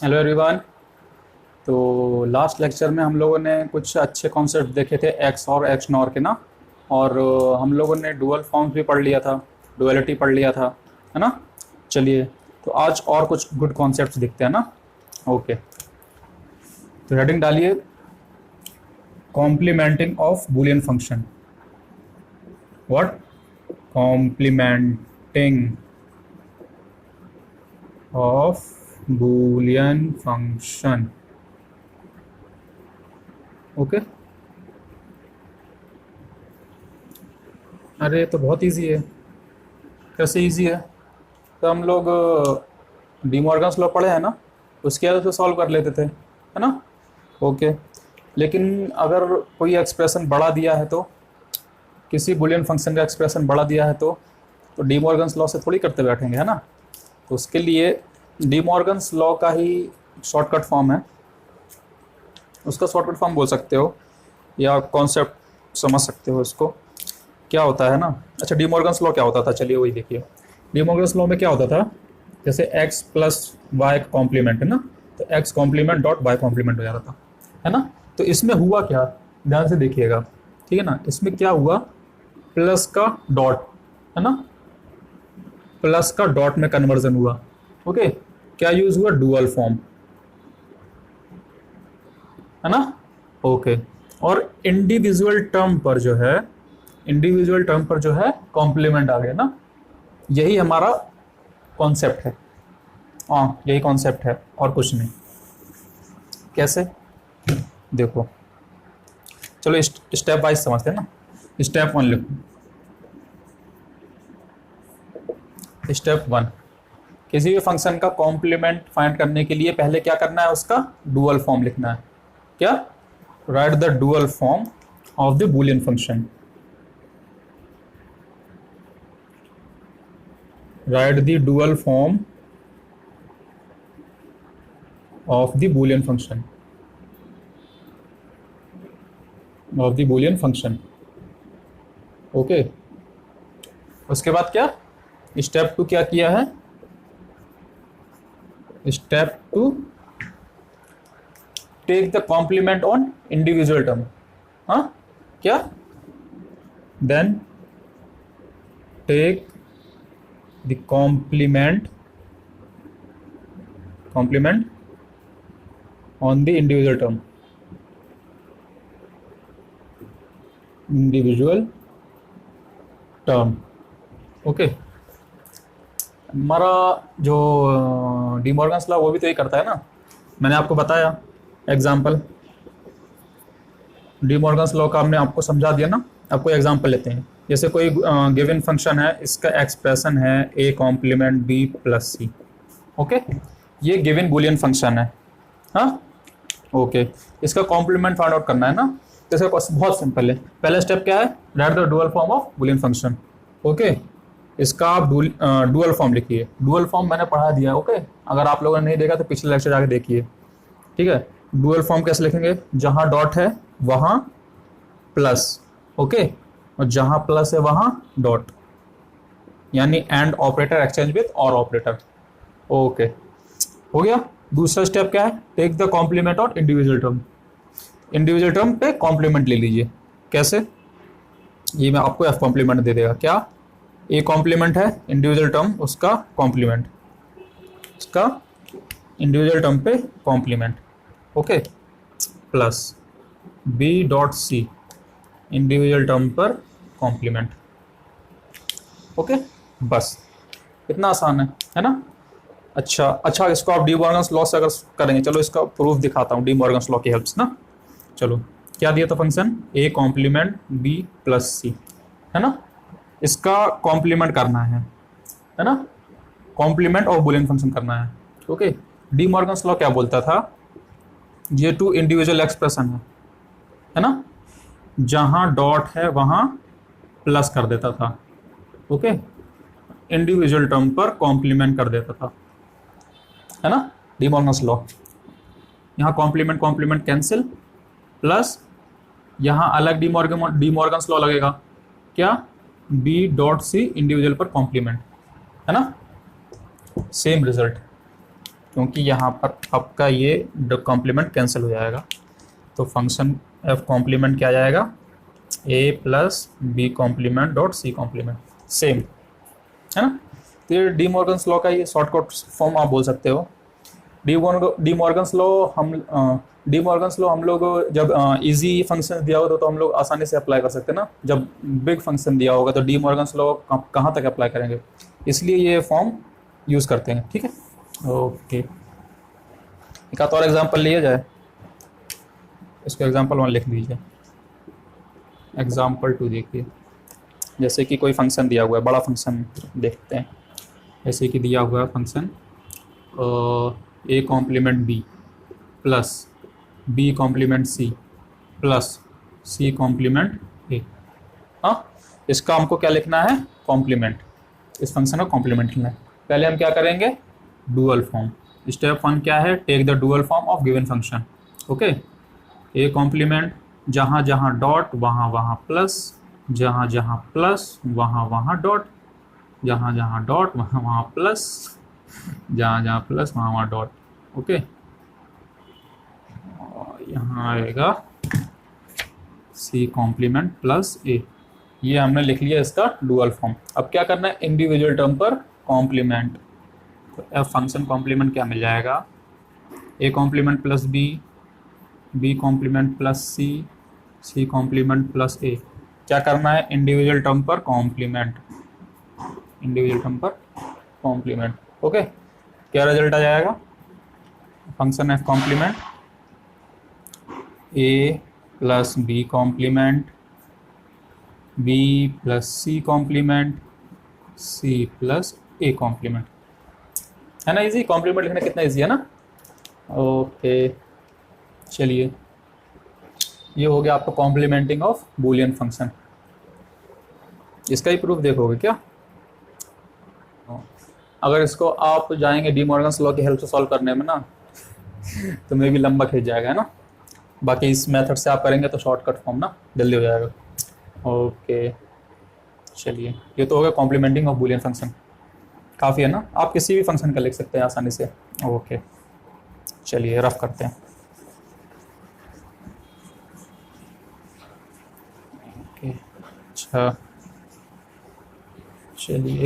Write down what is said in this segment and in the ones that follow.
Hello everyone. तो last lecture में हम लोगों ने कुछ अच्छे कॉन्सेप्ट देखे थे एक्स और एक्स नॉर के ना। और हम लोगों ने डुअल फॉर्म्स भी पढ़ लिया था, डुअलिटी पढ़ लिया था, है ना। चलिए, तो आज और कुछ गुड कॉन्सेप्ट्स दिखते हैं ना। ओके, तो हेडिंग डालिए complementing of Boolean function. What? Complementing of Boolean function. Okay, अरे तो बहुत इजी है। कैसे इजी है? तो हम लोग डी मॉर्गन्स लॉ पढ़े हैं ना, उसके हेल्प से सॉल्व कर लेते थे, है ना। ओके, लेकिन अगर कोई एक्सप्रेशन बढ़ा दिया है तो, किसी बुलियन फंक्शन का एक्सप्रेशन बढ़ा दिया है तो डी मॉर्गन्स लॉ से थोड़ी करते बैठेंगे, है ना। तो उसके लिए डी मॉर्गन्स लॉ का ही शॉर्टकट फॉर्म है, उसका शॉर्टकट फॉर्म बोल सकते हो या कॉन्सेप्ट समझ सकते हो इसको। क्या होता है ना, अच्छा डी मॉर्गन्स लॉ क्या होता था, चलिए वही देखिए। डी मॉर्गन्स लॉ में क्या होता था, जैसे x प्लस वाई कॉम्प्लीमेंट है ना, तो x complement dot Y complement हो जाता था, है ना। तो इसमें हुआ क्या, ध्यान से देखिएगा, ठीक है ना। इसमें क्या हुआ, प्लस का डॉट, है ना, प्लस का डॉट में कन्वर्जन हुआ। ओके, क्या यूज हुआ, डुअल फॉर्म, है ना। ओके, और इंडिविजुअल टर्म पर जो है, इंडिविजुअल टर्म पर जो है कॉम्प्लीमेंट आ गया ना। यही हमारा कॉन्सेप्ट है, हाँ यही कॉन्सेप्ट है और कुछ नहीं। कैसे, देखो, चलो स्टेप वाइज समझते हैं ना। स्टेप वन लिखो, स्टेप वन, किसी भी फंक्शन का कॉम्प्लीमेंट फाइंड करने के लिए पहले क्या करना है, उसका डुअल फॉर्म लिखना है। क्या? Write the dual form of the Boolean function. Write the dual form of the Boolean function, of the Boolean function. Okay, उसके बाद क्या, स्टेप टू क्या किया है, step two take the complement on individual term. हाँ क्या, then take the complement on the individual term, individual term. Okay, हमारा जो डी मॉर्गन्स लॉ वो भी तो ये करता है ना, मैंने आपको बताया एग्जाम्पल। डी मॉर्गन्स लॉ का हमने आपको समझा दिया ना। आपको एग्जाम्पल लेते हैं, जैसे कोई गिवन फंक्शन है, इसका एक्सप्रेशन है a complement b plus C. Okay, ये गिवन बुलियन फंक्शन है, हाँ। ओके, इसका कॉम्प्लीमेंट फाइंड आउट करना है ना। तो इसका बहुत सिंपल है, पहला स्टेप क्या है, right the dual form of Boolean function. Okay, इसका आप डुअल फॉर्म लिखिए। डुअल फॉर्म मैंने पढ़ा दिया, ओके। अगर आप लोगों ने नहीं देखा तो पिछले लेक्चर जाके देखिए, ठीक है। डुअल फॉर्म कैसे लिखेंगे, जहां डॉट है वहां प्लस, ओके, और जहां प्लस है वहां डॉट, यानी and operator exchange with or operator. Okay, हो गया। दूसरा स्टेप क्या है, take the complement on individual term. Individual term पे कॉम्प्लीमेंट ले लीजिए। कैसे, ये मैं आपको एफ कॉम्प्लीमेंट दे देगा, क्या, ए कॉम्प्लीमेंट है इंडिविजुअल टर्म, उसका कॉम्प्लीमेंट, उसका इंडिविजुअल टर्म पे complement, okay, plus B dot C individual term पर कॉम्प्लीमेंट। ओके, बस इतना आसान है ना। अच्छा, इसको आप डी मॉर्गन्स लॉ से अगर करेंगे, चलो इसका प्रूफ दिखाता हूँ डी मॉर्गन्स लॉ की हेल्प से ना। चलो, क्या दिया था function, A complement B plus C, है ना। इसका कॉम्प्लीमेंट करना है ना, कॉम्प्लीमेंट और बुलियन फंक्शन करना है। ओके, डी मॉर्गन्स लॉ क्या बोलता था, ये टू इंडिविजुअल एक्सप्रेशन है ना, जहां डॉट है वहां प्लस कर देता था, ओके, इंडिविजुअल टर्म पर कॉम्प्लीमेंट कर देता था, है ना। डी मॉर्गन्स लॉ, यहाँ कॉम्प्लीमेंट कॉम्प्लीमेंट कैंसिल, प्लस यहाँ अलग डी मॉर्गन्स लॉ लगेगा, क्या, बी डॉट सी इंडिविजुअल पर कॉम्प्लीमेंट, है ना, सेम रिजल्ट। क्योंकि यहाँ पर आपका ये कॉम्प्लीमेंट कैंसिल हो जाएगा, तो फंक्शन एफ कॉम्प्लीमेंट क्या आ जाएगा, A plus B complement dot C complement, same है ना। तो ये डी मॉर्गन्स लॉ का ये शॉर्टकट फॉर्म आप बोल सकते हो। डी मॉर्गन्स लॉ हम लोग जब इजी फंक्शन दिया होगा तो हम लोग आसानी से अप्लाई कर सकते हैं ना। जब बिग फंक्शन दिया होगा तो डी मॉर्गन्स लॉ कहाँ तक अप्लाई करेंगे, इसलिए ये फॉर्म यूज़ करते हैं। ठीक है, ओके। एक आध और एग्जांपल लिया जाए, इसको एग्जांपल 1 लिख दीजिए। एग्जांपल 2 देखिए, जैसे कि कोई फंक्शन दिया हुआ है, बड़ा फंक्शन देखते हैं। जैसे कि दिया हुआ है function A complement B plus B complement C plus C complement A. हाँ, इसका हमको क्या लिखना है, कॉम्प्लीमेंट। इस फंक्शन का कॉम्प्लीमेंट लिखना है। पहले हम क्या करेंगे, डुअल फॉर्म। स्टेप 1 क्या है, take the dual form of given function. Okay, A complement, जहाँ जहाँ डॉट वहाँ वहाँ प्लस, जहाँ जहाँ प्लस वहाँ वहाँ डॉट, जहाँ जहाँ डॉट वहाँ वहाँ प्लस, जहाँ जहाँ प्लस वहाँ वहाँ डॉट। ओके, यहाँ आएगा सी कॉम्प्लीमेंट प्लस ए। ये हमने लिख लिया इसका डुअल फॉर्म। अब क्या करना है, इंडिविजुअल टर्म पर कॉम्प्लीमेंट। तो एफ फंक्शन कॉम्प्लीमेंट क्या मिल जाएगा, A complement plus B, B complement plus C, C complement plus A. क्या करना है, इंडिविजुअल टर्म पर कॉम्प्लीमेंट, इंडिविजुअल टर्म पर कॉम्प्लीमेंट। ओके, क्या रिजल्ट आ जाएगा, function F complement A plus B complement, B plus C complement, C plus A complement. है ना इजी, कॉम्प्लीमेंट लिखना कितना इजी है ना। ओके, चलिए, ये हो गया आपका कॉम्प्लीमेंटिंग ऑफ बूलियन फंक्शन। इसका ही प्रूफ देखोगे क्या, अगर इसको आप जाएंगे डी मॉर्गन्स लॉ की हेल्प से सॉल्व करने में ना तो मे भी लंबा खींच जाएगा, है ना। बाकी इस मेथड से आप करेंगे तो शॉर्टकट फॉर्म ना जल्दी हो जाएगा। ओके, चलिए, ये तो हो गया कॉम्प्लीमेंटिंग ऑफ बूलियन फंक्शन। काफ़ी है ना, आप किसी भी फंक्शन का लिख सकते हैं आसानी से। ओके, चलिए रफ करते हैं। ओके, अच्छा, चलिए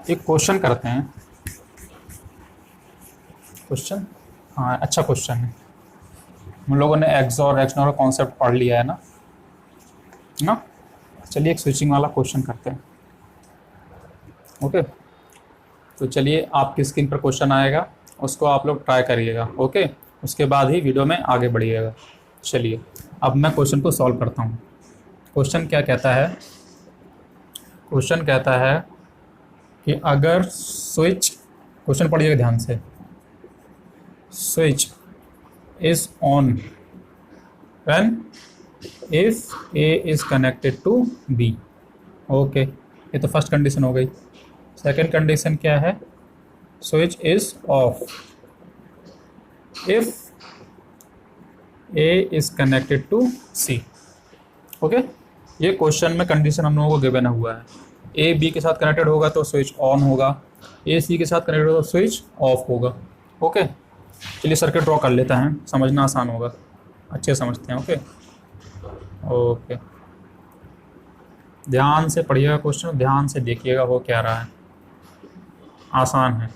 एक क्वेश्चन करते हैं। क्वेश्चन, हाँ अच्छा क्वेश्चन है। हम लोगों ने एक्स और एक्स नॉर का कॉन्सेप्ट पढ़ लिया है ना। चलिए एक स्विचिंग वाला क्वेश्चन करते हैं। ओके, तो चलिए आपकी स्क्रीन पर क्वेश्चन आएगा, उसको आप लोग ट्राई करिएगा। ओके, उसके बाद ही वीडियो में आगे बढ़िएगा। चलिए अब मैं क्वेश्चन को सॉल्व करता हूँ। क्वेश्चन क्या कहता है, क्वेश्चन कहता है कि अगर स्विच, क्वेश्चन पढ़िएगा ध्यान से, switch is on when if A is connected to B. Okay, ये तो फर्स्ट कंडीशन हो गई। सेकंड कंडीशन क्या है, switch is off if A is connected to C. Okay, ये क्वेश्चन में कंडीशन हम लोगों को गिवन हुआ है। ए बी के साथ कनेक्टेड होगा तो स्विच ऑन होगा, ए सी के साथ कनेक्टेड होगा तो स्विच ऑफ होगा। ओके, चलिए सर्किट ड्रॉ कर लेते हैं, समझना आसान होगा, अच्छे समझते हैं। ओके ओके, ध्यान से पढ़िएगा क्वेश्चन, ध्यान से देखिएगा हो क्या रहा है। आसान है,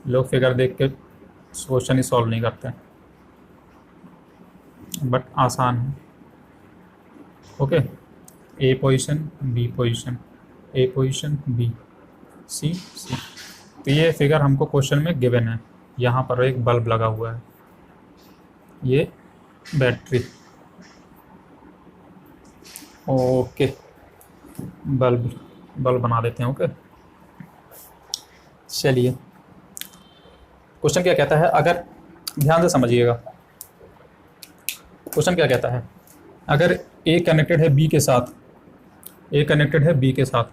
लोग फिगर देख के क्वेश्चन ही सॉल्व नहीं करते, बट आसान है। ओके, ए पोजीशन, बी पोजीशन, ए पोजीशन, बी, सी, सी। तो ये फिगर हमको क्वेश्चन में गिवन है। यहाँ पर एक बल्ब लगा हुआ है, ये बैटरी। ओके, बल्ब बना देते हैं। ओके, चलिए क्वेश्चन क्या कहता है, अगर ध्यान से समझिएगा। क्वेश्चन क्या कहता है, अगर ए कनेक्टेड है बी के साथ, ए कनेक्टेड है बी के साथ,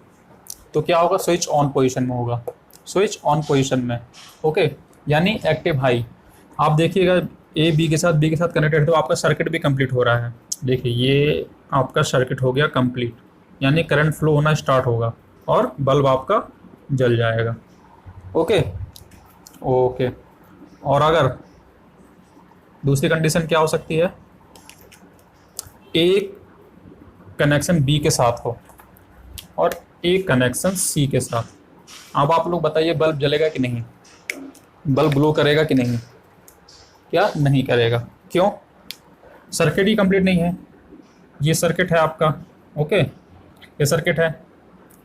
तो क्या होगा, स्विच ऑन पोजीशन में होगा, स्विच ऑन पोजीशन में। ओके, यानी एक्टिव हाई। आप देखिएगा ए बी के साथ कनेक्टेड है तो आपका सर्किट भी कंप्लीट हो रहा है। देखिए ये आपका सर्किट हो गया कंप्लीट, यानी करंट फ्लो होना स्टार्ट होगा और बल्ब आपका जल जाएगा। ओके ओके, और अगर दूसरी कंडीशन क्या हो सकती है, एक कनेक्शन बी के साथ हो और एक कनेक्शन सी के साथ। अब आप लोग बताइए बल्ब जलेगा कि नहीं, बल्ब ग्लो करेगा कि नहीं? क्या नहीं करेगा? क्यों? सर्किट ही कंप्लीट नहीं है। ये सर्किट है आपका, ओके, ये सर्किट है,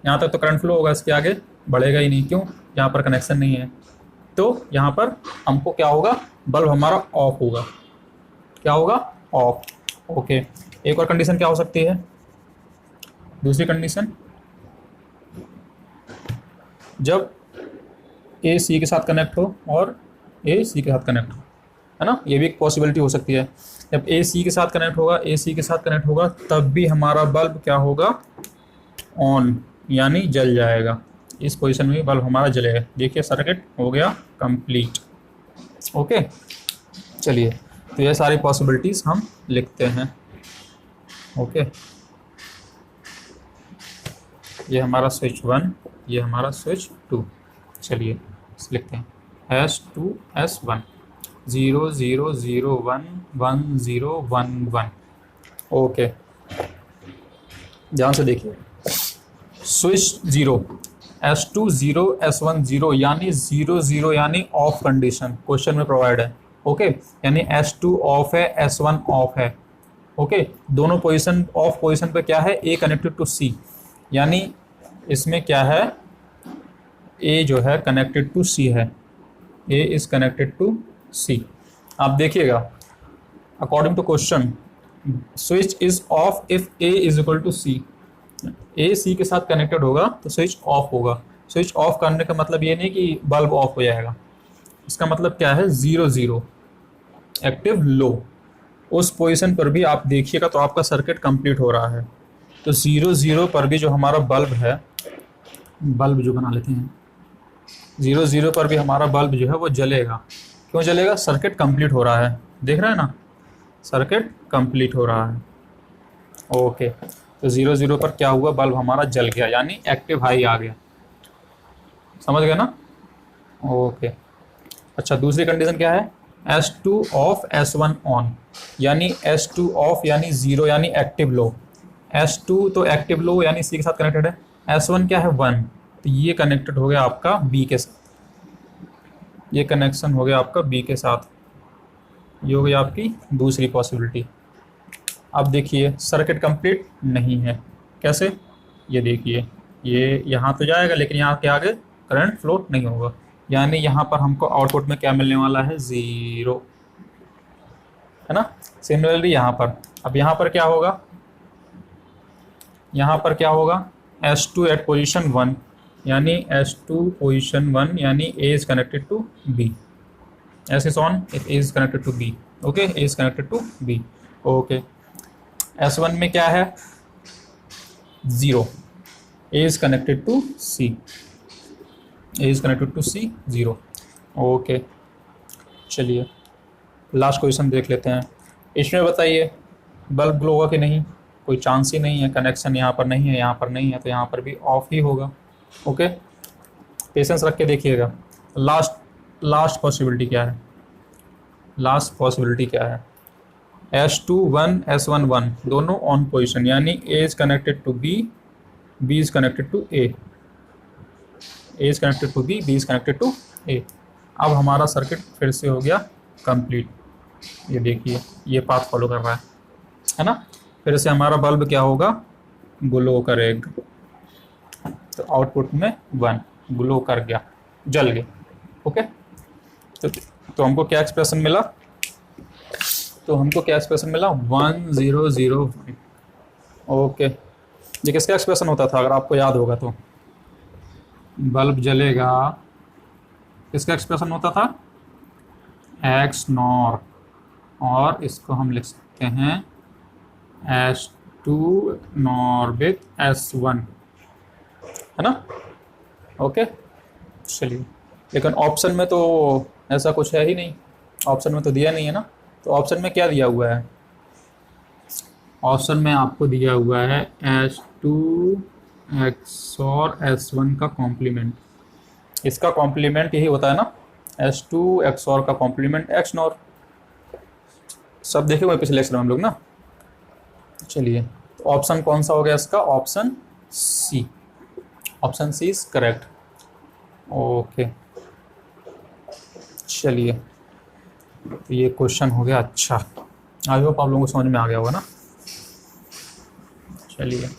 यहाँ तक तो करंट फ्लो होगा, इसके आगे बढ़ेगा ही नहीं। क्यों? यहाँ पर कनेक्शन नहीं है, तो यहाँ पर हमको क्या होगा, बल्ब हमारा ऑफ होगा। क्या होगा? ऑफ। ओके, एक और कंडीशन क्या हो सकती है, दूसरी कंडीशन, जब ए सी के साथ कनेक्ट हो और ए सी के साथ कनेक्ट हो, है ना, ये भी एक पॉसिबिलिटी हो सकती है। जब ए सी के साथ कनेक्ट होगा, ए सी के साथ कनेक्ट होगा, तब भी हमारा बल्ब क्या होगा, ऑन, यानी जल जाएगा। इस पोजीशन में बल्ब हमारा जलेगा। देखिए सर्किट हो गया कंप्लीट। ओके, चलिए, तो ये सारी पॉसिबिलिटीज़ हम लिखते हैं। ओके, ये हमारा स्विच 1, ये हमारा स्विच 2। चलिए लिखते हैं S2S1 0 0 0 1 1 0 1 1। ओके, ध्यान से देखिए, स्विच 0, S2 0 S1 0, यानी 0 0 यानी ऑफ कंडीशन क्वेश्चन में प्रोवाइड है। ओके, यानी S2 ऑफ है, S1 ऑफ है। ओके, दोनों पोजीशन ऑफ पोजीशन पे क्या है, A कनेक्टेड टू C, यानी इसमें क्या है, A जो है कनेक्टेड टू C है, A is connected to C। आप देखिएगा, according to question, switch is off if A is equal to C। A C के साथ कनेक्टेड होगा तो स्विच ऑफ होगा। स्विच ऑफ करने का मतलब ये नहीं कि बल्ब ऑफ हो जाएगा, इसका मतलब क्या है, 0 0 एक्टिव लो, उस पोजीशन पर भी आप देखिएगा तो आपका सर्किट कंप्लीट हो रहा है। तो 0 0 पर भी जो हमारा बल्ब है, बल्ब जो बना लेते हैं, 0 0 पर भी हमारा बल्ब जो है वो जलेगा। क्यों जलेगा? सर्किट कंप्लीट हो रहा है। देख रहे हैं ना, सर्किट कंप्लीट हो रहा है। ओके, तो 0 0 पर क्या हुआ, बल्ब हमारा जल गया, यानी एक्टिव हाई आ गया। समझ गए ना? ओके, अच्छा, दूसरी कंडीशन क्या है, S2 ऑफ S1 ऑन, यानी S2 ऑफ यानी 0 यानी एक्टिव लो। S2 तो एक्टिव लो यानी C के साथ कनेक्टेड है, S1 क्या है, 1, तो ये कनेक्टेड हो गया आपका B के साथ, ये कनेक्शन हो गया आपका B के साथ। ये हो गई आपकी दूसरी पॉसिबिलिटी। अब देखिए सर्किट कंप्लीट नहीं है, कैसे, ये देखिए, ये यहाँ तो जाएगा लेकिन यहाँ के आगे करंट फ्लो नहीं होगा, यानी यहाँ पर हमको आउटपुट में क्या मिलने वाला है, 0, है ना। सिमिलरली यहाँ पर, अब यहाँ पर क्या होगा, यहाँ पर क्या होगा, S2 एट पोजीशन 1, यानी S2 पोजीशन 1, यानी A is connected to B, S is on if A is connected to B। Okay, A is connected to B। Okay, S1 में क्या है, 0, A is connected to C, A is connected to C, 0। Okay, चलिए last question देख लेते हैं। इसमें बताइए bulb glow होगा कि नहीं, कोई चांस ही नहीं है, कनेक्शन यहाँ पर नहीं है, यहाँ पर नहीं है, तो यहाँ पर भी ऑफ ही होगा। ओके, पेशेंस रख के देखिएगा। लास्ट पॉसिबिलिटी क्या है, लास्ट पॉसिबिलिटी क्या है, S2 1 S1 1 दोनों ऑन पोजीशन, यानी A is connected to B, B is connected to A, A is connected to B, B is connected to A। अब हमारा सर्किट फिर से हो गया कंप्लीट। ये देखिए, ये पाथ फॉलो कर रहा है ना। फिर से हमारा बल्ब क्या होगा, ग्लो करेगा, तो आउटपुट में 1 ग्लो कर गया, जल गया। ओके, तो हमको क्या एक्सप्रेशन मिला, तो हमको क्या एक्सप्रेशन मिला, 1 0 0 1। ओके, ये किसका एक्सप्रेशन होता था, अगर आपको याद होगा तो, बल्ब जलेगा, किसका एक्सप्रेशन होता था, एक्स नॉर, और इसको हम लिख सकते हैं S2 नॉर विथ S1, है ना। ओके, चलिए, लेकिन ऑप्शन में तो ऐसा कुछ है ही नहीं, ऑप्शन में तो दिया नहीं है ना। तो ऑप्शन में क्या दिया हुआ है, ऑप्शन में आपको दिया हुआ है S2 XOR S1 का कॉम्प्लीमेंट। इसका कॉम्प्लीमेंट यही होता है ना, H2 XOR का कॉम्प्लीमेंट XNOR, सब देखे हुए पिछले लेक्चर में हम लोग ना। चलिए, तो ऑप्शन कौन सा हो गया इसका? Option C. Option C is correct. Okay, चलिए, तो ये क्वेश्चन हो गया। अच्छा, आई होप आप लोगों को समझ में आ गया होगा ना। चलिए।